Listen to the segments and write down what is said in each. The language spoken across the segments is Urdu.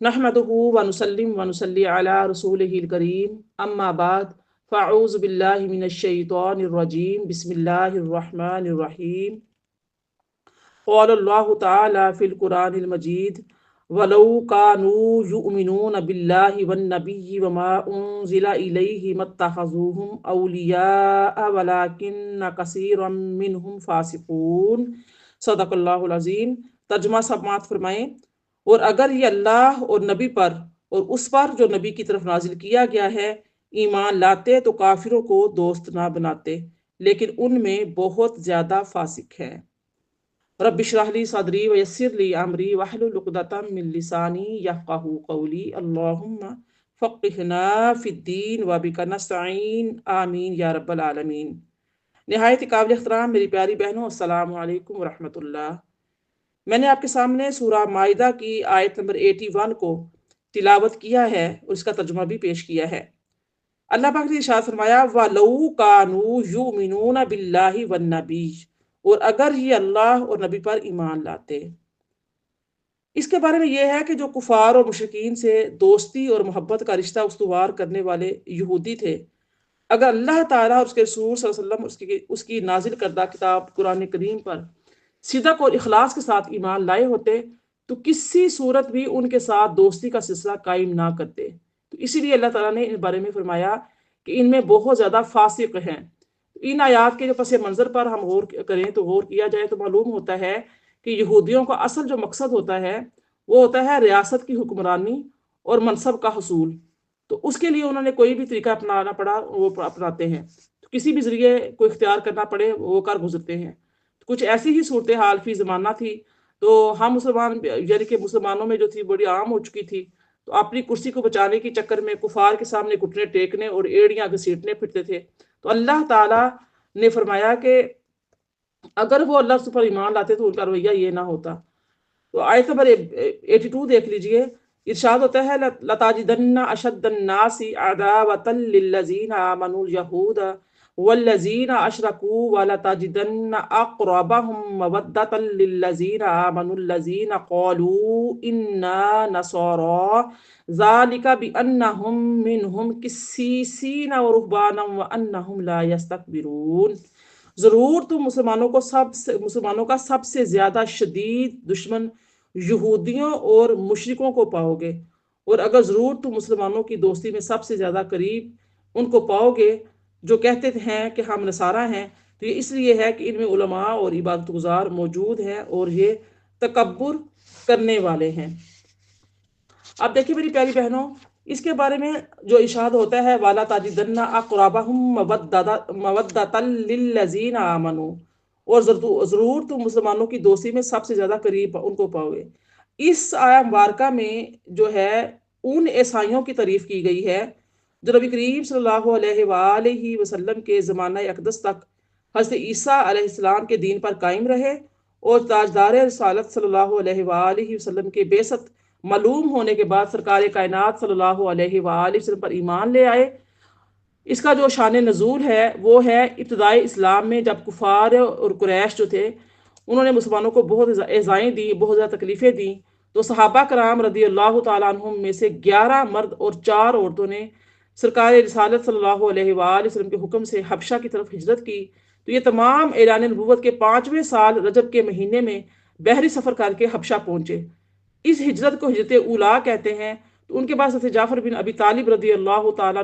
نحمدہ ونسلم ونصلی علی رسولہ الکریم اما بعد فاعوذ باللہ من الشیطان الرجیم بسم اللہ الرحمن الرحیم قال اللہ تعالی فی القرآن المجید وَلَوْ كَانُوا يُؤْمِنُونَ بِاللَّهِ وَالنَّبِيِّ وَمَا أُنزِلَ إِلَيْهِ مَا اتَّخَذُوهُمْ أَوْلِيَاءَ وَلَكِنَّ كَثِيرًا مِّنْهُمْ فَاسِقُونَ۔ صدق اللہ العظیم۔ ترجمہ سماعت فرمائیں۔ اور اگر یہ اللہ اور نبی پر اور اس پر جو نبی کی طرف نازل کیا گیا ہے ایمان لاتے تو کافروں کو دوست نہ بناتے، لیکن ان میں بہت زیادہ فاسق ہیں۔ رب اشرح لی صدری ویسر لی امری واحلل عقدۃ من لسانی یفقہوا قولی اللہم فقہنا فی الدین وبک نستعین آمین یا رب العالمین۔ نہایت قابل احترام میری پیاری بہنوں، السلام علیکم ورحمۃ اللہ۔ میں نے آپ کے سامنے سورہ مائدہ کی آیت نمبر 81 کو تلاوت کیا ہے اور اس کا ترجمہ بھی پیش کیا ہے۔ اللہ پاک نے ارشاد فرمایا وَلَوْ كَانُوا يُؤْمِنُونَ بِاللَّهِ وَالنَّبِيِّ، اور اگر یہ اللہ اور نبی پر ایمان لاتے۔ اس کے بارے میں یہ ہے کہ جو کفار اور مشرکین سے دوستی اور محبت کا رشتہ استوار کرنے والے یہودی تھے، اگر اللہ تعالیٰ اور اس کے رسول صلی اللہ علیہ وسلم اس کی نازل کردہ کتاب قرآن کریم پر صدق اور اخلاص کے ساتھ ایمان لائے ہوتے تو کسی صورت بھی ان کے ساتھ دوستی کا سلسلہ قائم نہ کرتے۔ تو اسی لیے اللہ تعالیٰ نے ان بارے میں فرمایا کہ ان میں بہت زیادہ فاسق ہیں۔ ان آیات کے جو پس منظر پر ہم غور کریں تو غور کیا جائے تو معلوم ہوتا ہے کہ یہودیوں کا اصل جو مقصد ہوتا ہے وہ ہوتا ہے ریاست کی حکمرانی اور منصب کا حصول۔ تو اس کے لیے انہوں نے کوئی بھی طریقہ اپنانا پڑا وہ اپناتے ہیں، تو کسی بھی ذریعے کو اختیار کرنا پڑے وہ کر گزرتے ہیں۔ کچھ ایسی ہی صورتحال فی زمانہ تھی تو ہم مسلمان یعنی کہ مسلمانوں میں جو تھی بڑی عام ہو چکی تھی، تو اپنی کرسی کو بچانے کے چکر میں کفار کے سامنے گھٹنے ٹیکنے اور ایڑیاں گھسیٹنے پھرتے تھے۔ تو اللہ تعالیٰ نے فرمایا کہ اگر وہ اللہ سے پر ایمان لاتے تو ان کا رویہ یہ نہ ہوتا۔ تو آیت نمبر 82 دیکھ لیجئے، ارشاد ہوتا ہے لَتَجِدَنَّ أَشَدَّ النَّاسِ عَدَاوَةً لِلَّذِينَ آمَنُوا الْيَهُودَ وَالَّذِينَ أَشْرَكُوا وَلَتَجِدَنَّ أَقْرَبَهُم مَّوَدَّةً لِلَّذِينَ آمَنُوا الَّذِينَ قَالُوا إِنَّا نَصَارَىٰ ذَلِكَ بِأَنَّهُم مِّنْهُمْ قِسِّيسِينَ وَرُهْبَانًا وَأَنَّهُمْ لَا يَسْتَكْبِرُونَ۔ ضرور تم مسلمانوں کا سب سے زیادہ شدید دشمن یہودیوں اور مشرکوں کو پاؤ گے، اور اگر ضرور تم مسلمانوں کی دوستی میں سب سے زیادہ قریب ان کو پاؤ گے جو کہتے ہیں کہ ہم نصارہ ہیں، تو یہ اس لیے ہے کہ ان میں علماء اور عبادت گزار موجود ہیں اور یہ تکبر کرنے والے ہیں۔ اب دیکھیے میری پیاری بہنوں، اس کے بارے میں جو ارشاد ہوتا ہے والا تاجدن اقربہم مودۃ للذین آمنوا، اور ضرور تم مسلمانوں کی دوستی میں سب سے زیادہ قریب ان کو پاؤ گے۔ اس آیہ مبارکہ میں جو ہے ان عیسائیوں کی تعریف کی گئی ہے جو نبی کریم صلی اللہ علیہ وآلہ وسلم کے زمانہ اقدس تک حضرت عیسیٰ علیہ السلام کے دین پر قائم رہے اور تاجدار رسالت صلی اللہ علیہ وآلہ وسلم کے بعثت معلوم ہونے کے بعد سرکار کائنات صلی اللہ علیہ وآلہ وسلم پر ایمان لے آئے۔ اس کا جو شان نزول ہے وہ ہے ابتدائی اسلام میں جب کفار اور قریش جو تھے انہوں نے مسلمانوں کو بہت ایذائیں دی، بہت زیادہ تکلیفیں دیں، تو صحابہ کرام رضی اللہ تعالیٰ عنہم میں سے 11 مرد اور 4 عورتوں نے سرکار رسالت صلی اللہ علیہ وآلہ وسلم کے حکم سے حبشہ کی طرف ہجرت کی۔ تو یہ تمام اعلان نبوت کے 5ویں سال رجب کے مہینے میں بحری سفر کر کے حبشہ پہنچے۔ اس ہجرت کو ہجرت اولا کہتے ہیں۔ تو ان کے بعد حضرت جعفر بن ابی طالب رضی اللہ تعالیٰ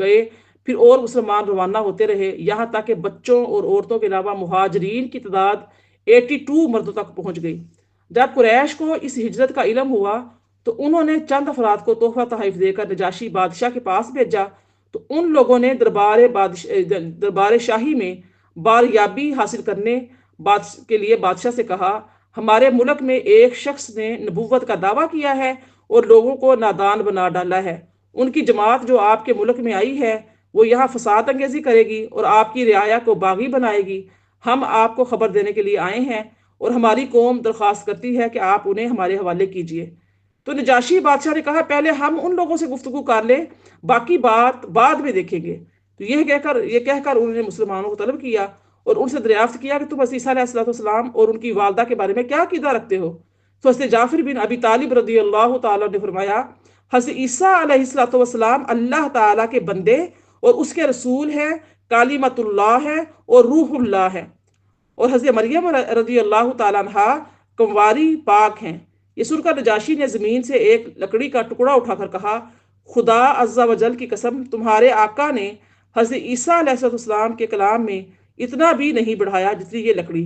گئے، پھر اور مسلمان روانہ ہوتے رہے، یہاں تک کہ بچوں اور عورتوں کے علاوہ مہاجرین کی تعداد 82 مردوں تک پہنچ گئی۔ جب قریش کو اس ہجرت کا علم ہوا تو انہوں نے چند افراد کو تحفہ تحائف دے کر نجاشی بادشاہ کے پاس بھیجا۔ تو ان لوگوں نے دربار شاہی میں باریابی حاصل کرنے کے لیے بادشاہ سے کہا ہمارے ملک میں ایک شخص نے نبوت کا دعویٰ کیا ہے اور لوگوں کو نادان بنا ڈالا ہے۔ ان کی جماعت جو آپ کے ملک میں آئی ہے وہ یہاں فساد انگیزی کرے گی اور آپ کی رعایا کو باغی بنائے گی۔ ہم آپ کو خبر دینے کے لیے آئے ہیں اور ہماری قوم درخواست کرتی ہے کہ آپ انہیں ہمارے حوالے کیجیے۔ تو نجاشی بادشاہ نے کہا پہلے ہم ان لوگوں سے گفتگو کر لیں، باقی بات بعد میں دیکھیں گے۔ تو یہ کہہ کر انہوں نے مسلمانوں کو طلب کیا اور ان سے دریافت کیا کہ تم عیسیٰ علیہ السلام اور ان کی والدہ کے بارے میں کیا عقیدہ رکھتے ہو۔ تو حضرت جعفر بن ابی طالب رضی اللہ تعالیٰ نے فرمایا حضرت عیسیٰ علیہ السلام اللہ تعالیٰ کے بندے اور اس کے رسول ہے، کالمت اللہ ہے اور روح اللہ ہے، اور حضرت مریم رضی اللہ تعالیٰ عنہا کنواری پاک ہیں۔ یہ سن کر نجاشی نے زمین سے ایک لکڑی کا ٹکڑا اٹھا کر کہا، خدا عز و جل کی قسم، تمہارے آقا نے حضرت عیسیٰ علیہ السلام کے کلام میں اتنا بھی نہیں بڑھایا جتنی یہ لکڑی۔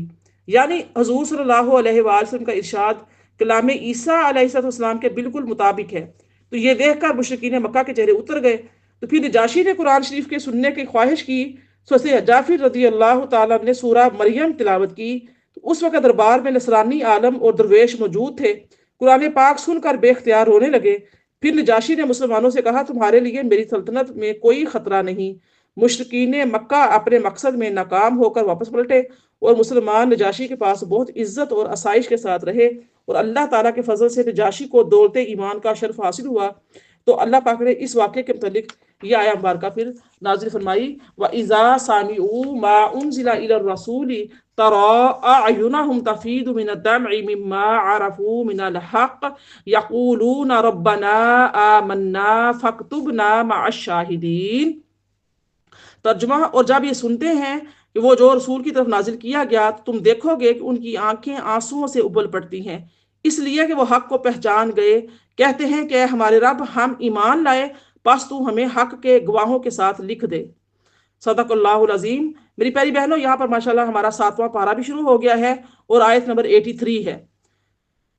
یعنی حضور صلی اللہ علیہ وآلہ وسلم کا ارشاد کلام عیسیٰ علیہ السلام کے بالکل مطابق ہے۔ تو یہ دیکھ کر مشرکین مکہ کے چہرے اتر گئے۔ تو پھر نجاشی نے قرآن شریف کے سننے کی خواہش کی، تو حضرت جعفر رضی اللہ تعالیٰ نے سورہ مریم تلاوت کی۔ تو اس وقت دربار میں نصرانی عالم اور درویش موجود تھے، قرآن پاک سن کر بے اختیار رونے لگے۔ پھر نجاشی نے مسلمانوں سے کہا، تمہارے لیے میری سلطنت میں کوئی خطرہ نہیں۔ مشرکین مکہ اپنے مقصد میں ناکام ہو کر واپس پلٹے، اور مسلمان نجاشی کے پاس بہت عزت اور آسائش کے ساتھ رہے، اور اللہ تعالیٰ کے فضل سے نجاشی کو دولت ایمان کا شرف حاصل ہوا۔ تو اللہ پاک نے اس واقعے کے متعلق یہ آیہ مبارکہ پھر نازل فرمائی، وَإِذَا سَمِعُوا مَا أُنزِلَ إِلَى الرَّسُولِ تَرَىٰ أَعْيُنَهُمْ تَفِيضُ مِنَ الدَّمْعِ مِمَّا عَرَفُوا مِنَ الْحَقِّ يَقُولُونَ رَبَّنَا آمَنَّا فَاكْتُبْنَا مَعَ الشَّاهِدِينَ۔ ترجمہ، اور جب یہ سنتے ہیں کہ وہ جو رسول کی طرف نازل کیا گیا، تو تم دیکھو گے کہ ان کی آنکھیں آنسوؤں سے ابل پڑتی ہیں، اس لیے کہ وہ حق کو پہچان گئے، کہتے ہیں کہ اے ہمارے رب، ہم ایمان لائے، پس تو ہمیں حق کے گواہوں کے ساتھ لکھ دے۔ صدق اللہ العظیم۔ میری پیاری بہنوں، یہاں پر ماشاءاللہ ہمارا 7واں پارہ بھی شروع ہو گیا ہے، اور آیت نمبر 83 ہے۔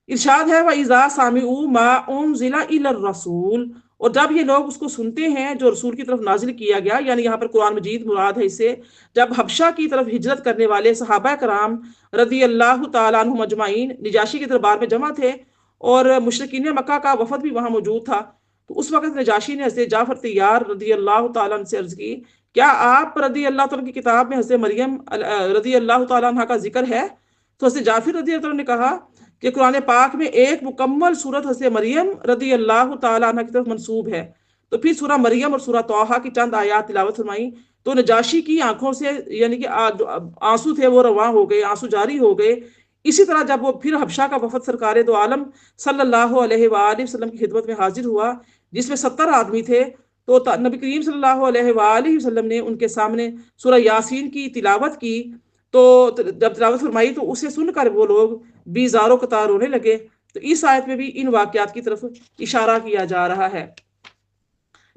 ارشاد ہے، وَإِذَا سَمِعُوا مَا أُنزِلَ إِلَى الرَّسُولِ، اور جب یہ لوگ اس کو سنتے ہیں جو رسول کی طرف نازل کیا گیا، یعنی یہاں پر قرآن مجید مراد ہے اس سے، جب حبشہ کی طرف ہجرت کرنے والے صحابہ کرام رضی اللہ تعالیٰ عنہم اجمعین نجاشی کے دربار میں جمع تھے، اور مشرکین مکہ کا وفد بھی وہاں موجود تھا، تو اس وقت نجاشی نے حضرت جعفر طیار رضی اللہ تعالیٰ عنہ سے عرض کی، کیا آپ رضی اللہ تعالیٰ کی کتاب میں حضرت مریم رضی اللہ تعالیٰ عنہ کا ذکر ہے؟ تو حضرت جعفر رضی اللہ عنہ نے کہا کہ قرآن پاک میں ایک مکمل سورت حضرت مریم رضی اللہ تعالیٰ عنہ کی طرف منسوب ہے۔ تو پھر سورہ مریم اور سورہ طٰہٰ کی چند آیات تلاوت فرمائیں، تو نجاشی کی آنکھوں سے یعنی کہ آنسو تھے وہ رواں ہو گئے، آنسو جاری ہو گئے۔ اسی طرح جب وہ پھر حبشہ کا وفد سرکار دو عالم صلی اللہ علیہ وآلہ وسلم کی خدمت میں حاضر ہوا، جس میں 70 آدمی تھے، تو نبی کریم صلی اللہ علیہ وآلہ وسلم نے ان کے سامنے سورہ یاسین کی تلاوت کی۔ تو جب تلاوت فرمائی تو اسے سن کر وہ لوگ بیزار و قطار رونے لگے۔ تو اس آیت میں بھی ان واقعات کی طرف اشارہ کیا جا رہا ہے۔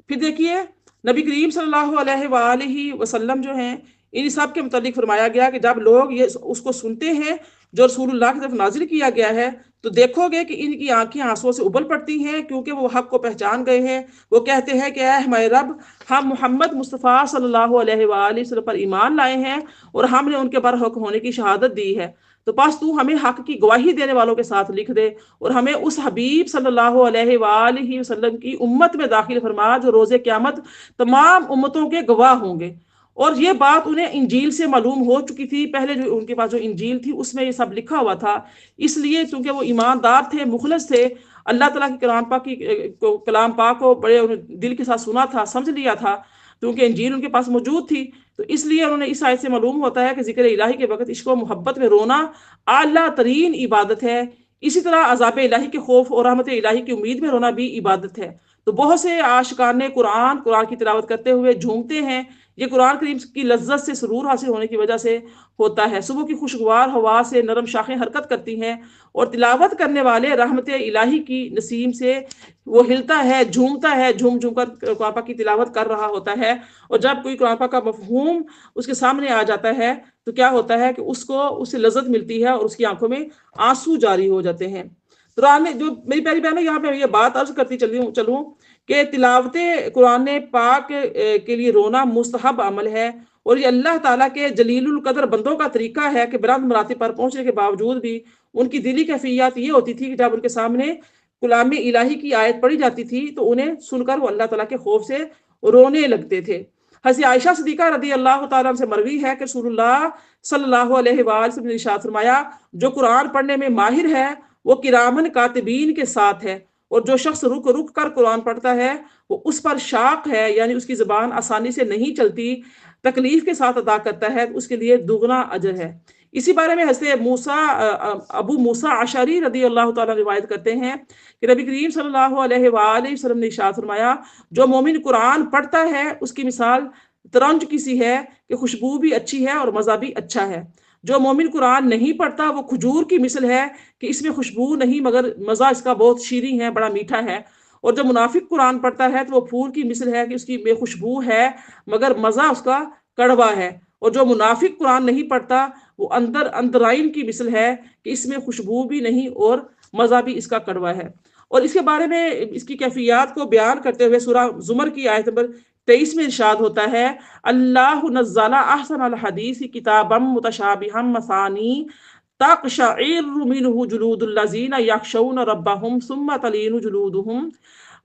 پھر دیکھیے، نبی کریم صلی اللہ علیہ وآلہ وسلم جو ہیں، ان سب کے متعلق فرمایا گیا کہ جب لوگ اس کو سنتے ہیں جو رسول اللہ کی طرف نازل کیا گیا ہے، تو دیکھو گے کہ ان کی آنکھیں آنسوؤں سے ابل پڑتی ہیں، کیونکہ وہ حق کو پہچان گئے ہیں۔ وہ کہتے ہیں کہ اے ہمارے رب، ہم محمد مصطفیٰ صلی اللہ علیہ وآلہ وسلم پر ایمان لائے ہیں، اور ہم نے ان کے برحق ہونے کی شہادت دی ہے، تو پس تو ہمیں حق کی گواہی دینے والوں کے ساتھ لکھ دے، اور ہمیں اس حبیب صلی اللہ علیہ وآلہ وسلم کی امت میں داخل فرما جو روز قیامت تمام امتوں کے گواہ ہوں گے۔ اور یہ بات انہیں انجیل سے معلوم ہو چکی تھی، پہلے جو ان کے پاس جو انجیل تھی اس میں یہ سب لکھا ہوا تھا، اس لیے چونکہ وہ ایماندار تھے، مخلص تھے، اللہ تعالیٰ کی کلام پاک کو بڑے دل کے ساتھ سنا تھا، سمجھ لیا تھا، کیونکہ انجیل ان کے پاس موجود تھی، تو اس لیے انہوں نے اس آیت سے معلوم ہوتا ہے کہ ذکر الہی کے وقت عشق و محبت میں رونا اعلیٰ ترین عبادت ہے۔ اسی طرح عذاب الہی کے خوف اور رحمت الہی کی امید میں رونا بھی عبادت ہے۔ تو بہت سے عاشقان قرآن کی تلاوت کرتے ہوئے جھومتے ہیں، یہ قرآن کریم کی لذت سے سرور حاصل ہونے کی وجہ سے ہوتا ہے۔ صبح کی خوشگوار ہوا سے نرم شاخیں حرکت کرتی ہیں، اور تلاوت کرنے والے رحمت الہی کی نسیم سے وہ ہلتا ہے، جھومتا ہے، جھوم جھوم کر قرآن پاک کی تلاوت کر رہا ہوتا ہے۔ اور جب کوئی قرآن پاک کا مفہوم اس کے سامنے آ جاتا ہے تو کیا ہوتا ہے کہ اس سے لذت ملتی ہے، اور اس کی آنکھوں میں آنسو جاری ہو جاتے ہیں۔ جو میری پیاری بہنوں، یہاں پہ یہ بات عرض کرتی چلوں کہ تلاوت قرآن پاک کے لیے رونا مستحب عمل ہے، اور یہ اللہ تعالیٰ کے جلیل القدر بندوں کا طریقہ ہے کہ بلند مراتب پر پہنچنے کے باوجود بھی ان کی دلی کیفیات یہ ہوتی تھی کہ جب ان کے سامنے کلام الہی کی آیت پڑھی جاتی تھی تو انہیں سن کر وہ اللہ تعالیٰ کے خوف سے رونے لگتے تھے۔ حضرت عائشہ صدیقہ رضی اللہ تعالیٰ عنہ سے مروی ہے کہ رسول اللہ صلی اللہ علیہ وآلہ وسلم نے ارشاد فرمایا، جو قرآن پڑھنے میں ماہر ہے وہ کرامن کاتبین کے ساتھ ہے، اور جو شخص رک کر قرآن پڑھتا ہے وہ اس پر شاق ہے، یعنی اس کی زبان آسانی سے نہیں چلتی، تکلیف کے ساتھ ادا کرتا ہے تو اس کے لیے دگنا اجر ہے۔ اسی بارے میں حضرت ابو موسیٰ اشعری رضی اللہ تعالیٰ روایت کرتے ہیں کہ نبی کریم صلی اللہ علیہ وآلہ وسلم نے ارشاد فرمایا، جو مومن قرآن پڑھتا ہے اس کی مثال ترنج کی سی ہے کہ خوشبو بھی اچھی ہے اور مزہ بھی اچھا ہے۔ جو مومن قرآن نہیں پڑھتا وہ کھجور کی مثل ہے کہ اس میں خوشبو نہیں مگر مزہ اس کا بہت شیریں ہے، بڑا میٹھا ہے۔ اور جو منافق قرآن پڑھتا ہے تو وہ پھول کی مثل ہے کہ اس کی بے خوشبو ہے مگر مزہ اس کا کڑوا ہے۔ اور جو منافق قرآن نہیں پڑھتا وہ اندرائن کی مثل ہے کہ اس میں خوشبو بھی نہیں اور مزہ بھی اس کا کڑوا ہے۔ اور اس کے بارے میں اس کی کیفیات کو بیان کرتے ہوئے سورہ زمر کی آیت نمبر 23 میں ارشاد ہوتا ہے، اللہ نزل احسن الحدیث کتابا متشابہا مثانی تقشعر منہ جلود الذین یخشون ربہم ثم تلین جلودہم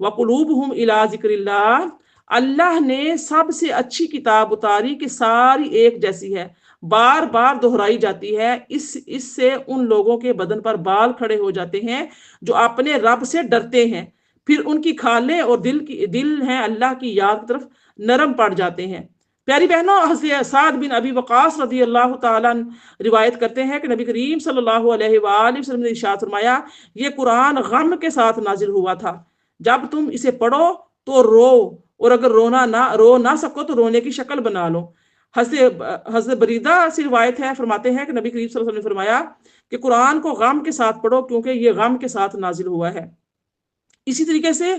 وقلوبہم الی ذکر اللہ۔ اللہ نے سب سے اچھی کتاب اتاری کہ ساری ایک جیسی ہے، بار بار دہرائی جاتی ہے، اس سے ان لوگوں کے بدن پر بال کھڑے ہو جاتے ہیں جو اپنے رب سے ڈرتے ہیں، پھر ان کی کھالیں اور دل ہیں اللہ کی یاد کی طرف نرم پڑ جاتے ہیں۔ پیاری بہنوں، حضرت سعد بن ابی وقاص رضی اللہ تعالیٰ روایت کرتے ہیں کہ نبی کریم صلی اللہ علیہ وآلہ وسلم نے ارشاد فرمایا، یہ قرآن غم کے ساتھ نازل ہوا تھا، جب تم اسے پڑھو تو رو، اور اگر رو نہ سکو تو رونے کی شکل بنا لو۔ حضرت بریدہ سے روایت ہے، فرماتے ہیں کہ نبی کریم صلی اللہ علیہ وسلم نے فرمایا کہ قرآن کو غم کے ساتھ پڑھو کیونکہ یہ غم کے ساتھ نازل ہوا ہے۔ اسی طریقے سے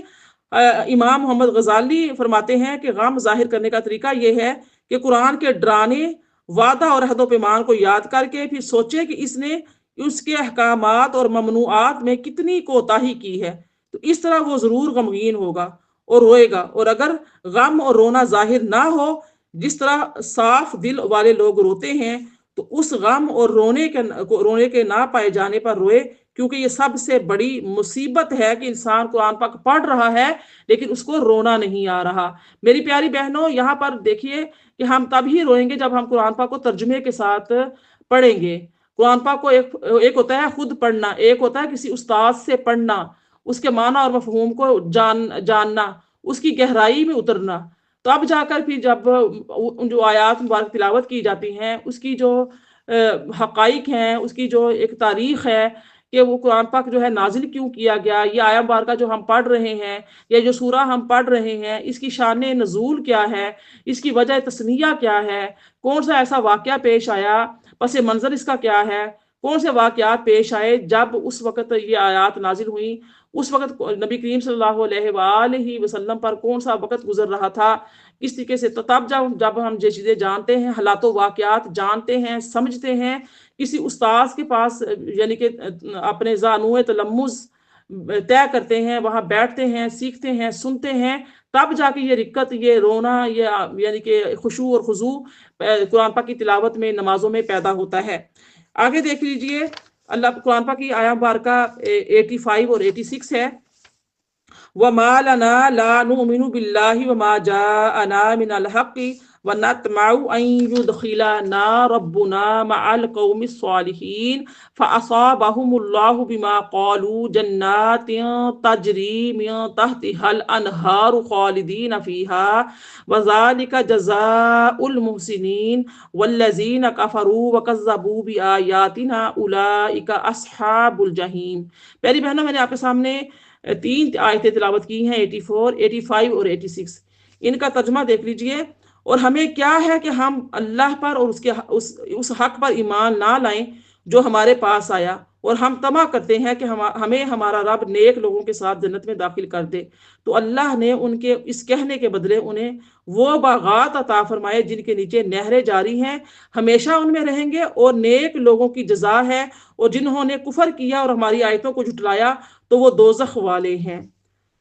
امام محمد غزالی فرماتے ہیں کہ غم ظاہر کرنے کا طریقہ یہ ہے کہ قرآن کے ڈرانے، وعدہ اور عہد و پیمان کو یاد کر کے پھر سوچے کہ اس نے اس کے احکامات اور ممنوعات میں کتنی کوتاہی کی ہے، تو اس طرح وہ ضرور غمگین ہوگا اور روئے گا۔ اور اگر غم اور رونا ظاہر نہ ہو، جس طرح صاف دل والے لوگ روتے ہیں، تو اس غم اور رونے کے نہ پائے جانے پر روئے، کیونکہ یہ سب سے بڑی مصیبت ہے کہ انسان قرآن پاک پڑھ رہا ہے لیکن اس کو رونا نہیں آ رہا۔ میری پیاری بہنوں، یہاں پر دیکھیے کہ ہم تب ہی روئیں گے جب ہم قرآن پاک کو ترجمے کے ساتھ پڑھیں گے۔ قرآن پاک کو ایک ہوتا ہے خود پڑھنا، ایک ہوتا ہے کسی استاد سے پڑھنا، اس کے معنی اور مفہوم کو جاننا، اس کی گہرائی میں اترنا، تب جا کر پھر جب جو آیات مبارک تلاوت کی جاتی ہیں، اس کی جو حقائق ہیں، اس کی جو ایک تاریخ ہے کہ وہ قرآن پاک جو ہے نازل کیوں کیا گیا، یہ آیہ مبارکہ جو ہم پڑھ رہے ہیں یا جو سورہ ہم پڑھ رہے ہیں، اس کی شان نزول کیا ہے، اس کی وجہ تسمیہ کیا ہے، کون سا ایسا واقعہ پیش آیا، پس منظر اس کا کیا ہے، کون سے واقعات پیش آئے جب اس وقت یہ آیات نازل ہوئیں، اس وقت نبی کریم صلی اللہ علیہ وآلہ وسلم پر کون سا وقت گزر رہا تھا، کس طریقے سے۔ تو تب جب ہم یہ چیزیں جانتے ہیں، حالات و واقعات جانتے ہیں، سمجھتے ہیں، کسی استاذ کے پاس یعنی کہ اپنے زانوئے تلمذ طے کرتے ہیں، وہاں بیٹھتے ہیں، سیکھتے ہیں، سنتے ہیں، تب جا کے یہ رکت، یہ رونا، یہ یعنی کہ خشوع اور خضوع قرآن پاک کی تلاوت میں، نمازوں میں پیدا ہوتا ہے۔ آگے دیکھ لیجئے، اللہ قرآن پاک کی آیہ مبارکہ 85 اور 86 ہے، وَمَا لَنَا لَا نُؤْمِنُ بِاللَّهِ وَمَا جَاءَنَا مِنَ الْحَقِّ وَنَطْمَعُ أَن يُدْخِلَنَا رَبُّنَا مَعَ الْقَوْمِ الصَّالِحِينَ فَأَصَابَهُمُ اللَّهُ بِمَا قَالُوا جَنَّاتٍ تَجْرِي مِن تَحْتِهَا الْأَنْهَارُ خَالِدِينَ فِيهَا وَذَلِكَ جَزَاءُ الْمُحْسِنِينَ وَالَّذِينَ كَفَرُوا وَكَذَّبُوا بِآيَاتِنَا أُولَئِكَ أَصْحَابُ الْجَحِيمِ۔ پیاری بہنوں، میں نے آپ کے سامنے 3 آیتیں تلاوت کی ہیں، 84، 85 اور 86۔ ان کا ترجمہ دیکھ لیجئے۔ اور ہمیں کیا ہے کہ ہم اللہ پر اور اس حق پر ایمان نہ لائیں جو ہمارے پاس آیا، اور ہم طمع کرتے ہیں کہ ہمیں ہمارا رب نیک لوگوں کے ساتھ جنت میں داخل کر دے۔ تو اللہ نے ان کے اس کہنے کے بدلے انہیں وہ باغات عطا فرمائے جن کے نیچے نہریں جاری ہیں، ہمیشہ ان میں رہیں گے، اور نیک لوگوں کی جزا ہے، اور جنہوں نے کفر کیا اور ہماری آیتوں کو جھٹلایا تو وہ دوزخ والے ہیں۔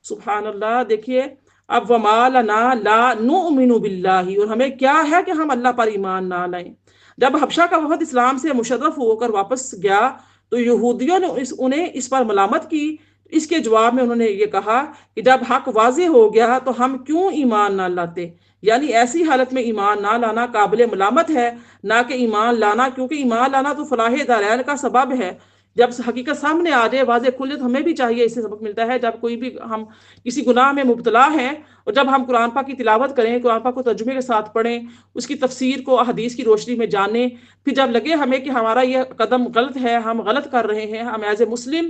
سبحان اللہ۔ دیکھیے اب وَمَا لَنَا لَا نُؤْمِنُ بِاللَّهِ، اور ہمیں کیا ہے کہ ہم اللہ پر ایمان نہ لائیں۔ جب حبشہ کا وفد اسلام سے مشرف ہو کر واپس گیا تو یہودیوں نے انہیں اس پر ملامت کی۔ اس کے جواب میں انہوں نے یہ کہا کہ جب حق واضح ہو گیا تو ہم کیوں ایمان نہ لاتے، یعنی ایسی حالت میں ایمان نہ لانا قابل ملامت ہے، نہ کہ ایمان لانا، کیونکہ ایمان لانا تو فلاح دارین کا سبب ہے۔ جب حقیقت سامنے آ جائے واضح کھل جائے تو ہمیں بھی چاہیے، اس سے سبق ملتا ہے جب کوئی بھی ہم کسی گناہ میں مبتلا ہیں اور جب ہم قرآن پاک کی تلاوت کریں، قرآن پاک کو ترجمے کے ساتھ پڑھیں، اس کی تفسیر کو احادیث کی روشنی میں جانیں، پھر جب لگے ہمیں کہ ہمارا یہ قدم غلط ہے، ہم غلط کر رہے ہیں، ہم ایز اے مسلم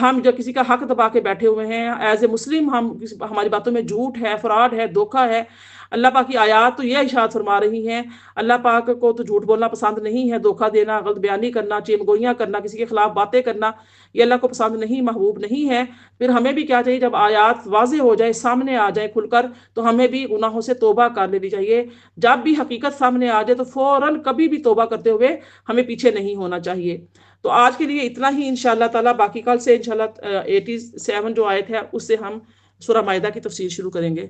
ہم جب کسی کا حق دبا کے بیٹھے ہوئے ہیں، ایز اے مسلم ہماری باتوں میں جھوٹ ہے، فراڈ ہے، دھوکہ ہے، اللہ پاک کی آیات تو یہ ارشاد فرما رہی ہیں اللہ پاک کو تو جھوٹ بولنا پسند نہیں ہے، دھوکہ دینا، غلط بیانی کرنا، چیم گوئیاں کرنا، کسی کے خلاف باتیں کرنا، یہ اللہ کو پسند نہیں، محبوب نہیں ہے۔ پھر ہمیں بھی کیا چاہیے، جب آیات واضح ہو جائے، سامنے آ جائے کھل کر، تو ہمیں بھی گناہوں سے توبہ کر لینی چاہیے۔ جب بھی حقیقت سامنے آ جائے تو فوراً کبھی بھی توبہ کرتے ہوئے ہمیں پیچھے نہیں ہونا چاہیے۔ تو آج کے لیے اتنا ہی انشاءاللہ تعالیٰ، باقی کل سے انشاءاللہ 87 جو آیت ہے اس سے ہم سورہ مائدہ کی تفسیر شروع کریں گے۔